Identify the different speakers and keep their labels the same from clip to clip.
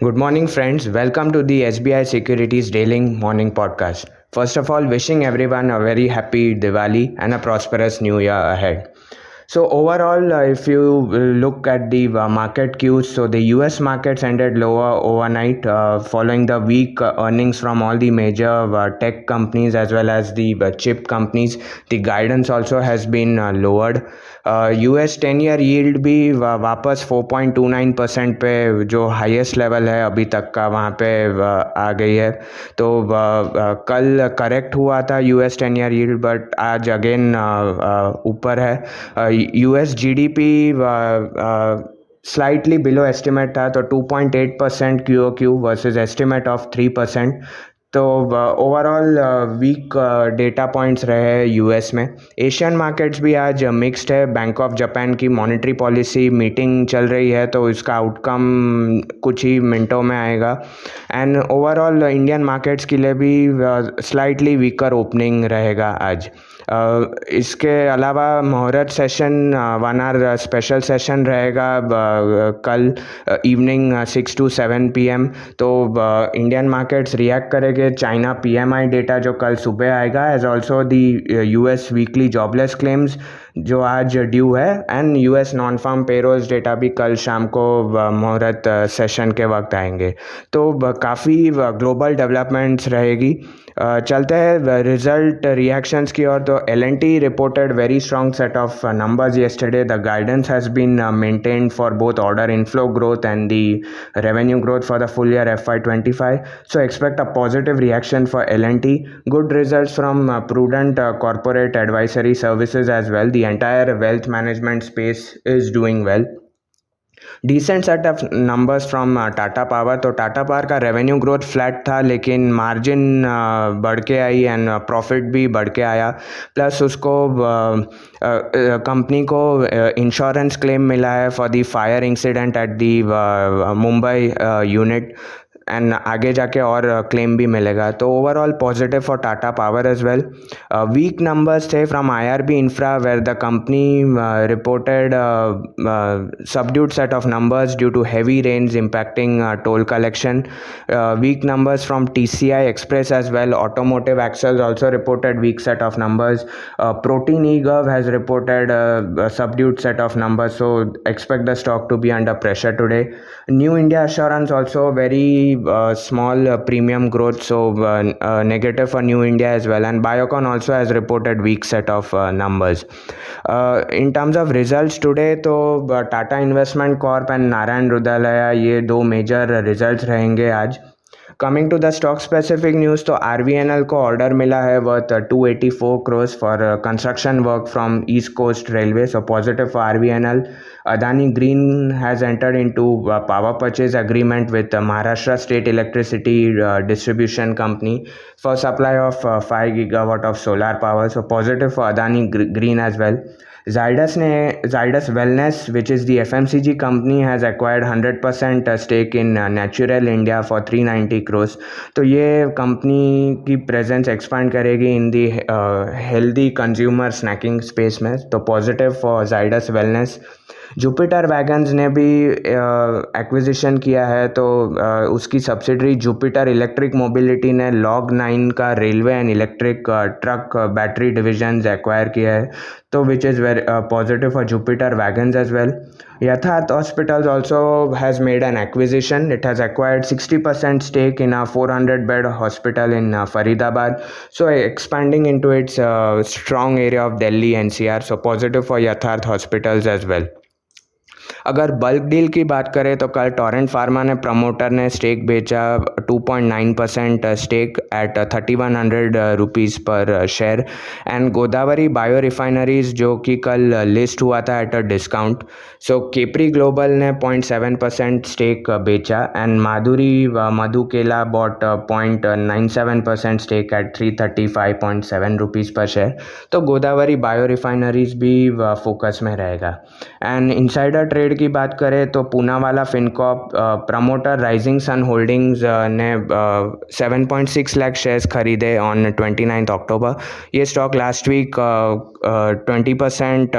Speaker 1: Good morning, friends. Welcome to the SBI Securities Daily Morning Podcast. First of all, wishing everyone a very happy Diwali and a prosperous new year ahead. So overall, if you look at the market cues, so the US markets ended lower overnight following the weak earnings from all the major tech companies as well as the chip companies. The guidance also has been lowered. US 10-year yield भी वापस 4.29% पे जो highest level है अभी तक का वहाँ पे आ गई है। तो कल करेक्ट हुआ था US 10-year yield, बट आज अगेन ऊपर है। US GDP slightly below estimate था, तो 2.8% QOQ वर्सेस एस्टिमेट ऑफ 3%। तो ओवरऑल वीक डेटा पॉइंट्स रहे यूएस में। एशियन मार्केट्स भी आज मिक्स्ड है। बैंक ऑफ जापान की मॉनेटरी पॉलिसी मीटिंग चल रही है, तो इसका आउटकम कुछ ही मिनटों में आएगा। एंड ओवरऑल इंडियन मार्केट्स के लिए भी स्लाइटली वीकर ओपनिंग रहेगा आज। इसके अलावा मुहूर्त सेशन 1 आवर स्पेशल सेशन रहेगा कल इवनिंग 6 to 7 PM। तो इंडियन मार्केट्स रिएक्ट करेंगे चाइना PMI डेटा जो कल सुबह आएगा, as also the US weekly jobless claims जो आज ड्यू है, and US non farm payrolls data भी कल शाम को मुहूर्त सेशन के वक्त आएंगे। तो काफ़ी ग्लोबल डेवलपमेंट्स रहेगी। चलते हैं रिजल्ट रिएक्शंस की ओर। तो L&T reported very strong set of numbers yesterday. The guidance has been maintained for both order inflow growth and the revenue growth for the full year FY25. So expect a positive reaction for L&T. Good results from prudent corporate advisory services as well. The entire wealth management space is doing well. Decent set of numbers from Tata power. तो Tata power का revenue growth flat था, लेकिन margin बढ़ के आई and profit भी बढ़ के आया। प्लस उसको कंपनी को इंश्योरेंस क्लेम मिला है for the fire incident at the Mumbai unit, and आगे जाके और क्लेम भी मिलेगा। तो overall positive for Tata Power as well. Weak numbers थे from IRB Infra where the company reported subdued set of numbers due to heavy rains impacting toll collection. Weak numbers from TCI Express as well. Automotive Axles also reported weak set of numbers. Protein eGov has reported a subdued set of numbers, so expect the stock to be under pressure today. New India Assurance also very small premium growth, so negative for New India as well. And Biocon also has reported weak set of numbers. In terms of results today, तो Tata investment corp and Narayana Hrudayalaya ये दो major results रहेंगे आज। Coming to the stock specific news, तो RVNL को order मिला है worth 284 crores for construction work from east coast railway, so positive for RVNL. Adani Green has entered into a power purchase agreement with Maharashtra State Electricity Distribution Company for supply of 5 gigawatt of solar power, so positive for Adani Green as well. Zydus Wellness, which is the FMCG company, has acquired 100% stake in Natural India for 390 crores. तो ये company की presence expand करेगी इन दी healthy consumer snaking space में, तो positive for Zydus Wellness. Jupiter wagons ने भी acquisition किया है, तो उसकी सब्सिडरी जुपिटर इलेक्ट्रिक मोबिलिटी ने log9 का railway and electric truck battery divisions acquire किया है, तो which is very positive for Jupiter wagons as well. Yatharth Hospitals also has made an acquisition. It has acquired 60% stake in a 400-bed hospital in Faridabad, so expanding into its strong area of Delhi NCR, so positive for Yatharth Hospitals as well. अगर bulk deal की बात करें तो कल Torrent Pharma ने promoter ने stake बेचा 2.9% stake at 3100 rupees पर share, and Godavari Bio Refineries जो कि कल लिस्ट हुआ था at a discount, so Capri Global ने 0.7% स्टेक बेचा, and Madhuri Madhukela bought 0.97% stake at 335.7 rupees पर शेयर। तो गोदावरी बायो रिफाइनरीज भी फोकस में रहेगा। एंड इनसाइडर ट्रेड की बात करें तो Poonawalla Fincorp promoter Rising Sun Holdings ने 7.6 लाख शेयर्स खरीदे ऑन 29 अक्टूबर। ये स्टॉक लास्ट वीक 20%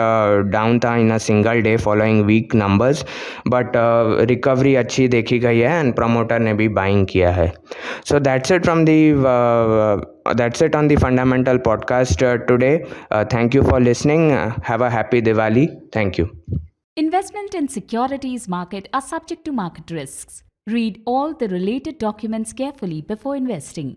Speaker 1: डाउन था in a single day following weak numbers, but recovery अच्छी देखी गई है एंड प्रमोटर ने भी बाइंग किया है। So that's it on the fundamental podcast today. Thank you for listening. Have a happy Diwali. Thank you.
Speaker 2: Investment in securities market are subject to market risks. Read all the related documents carefully before investing.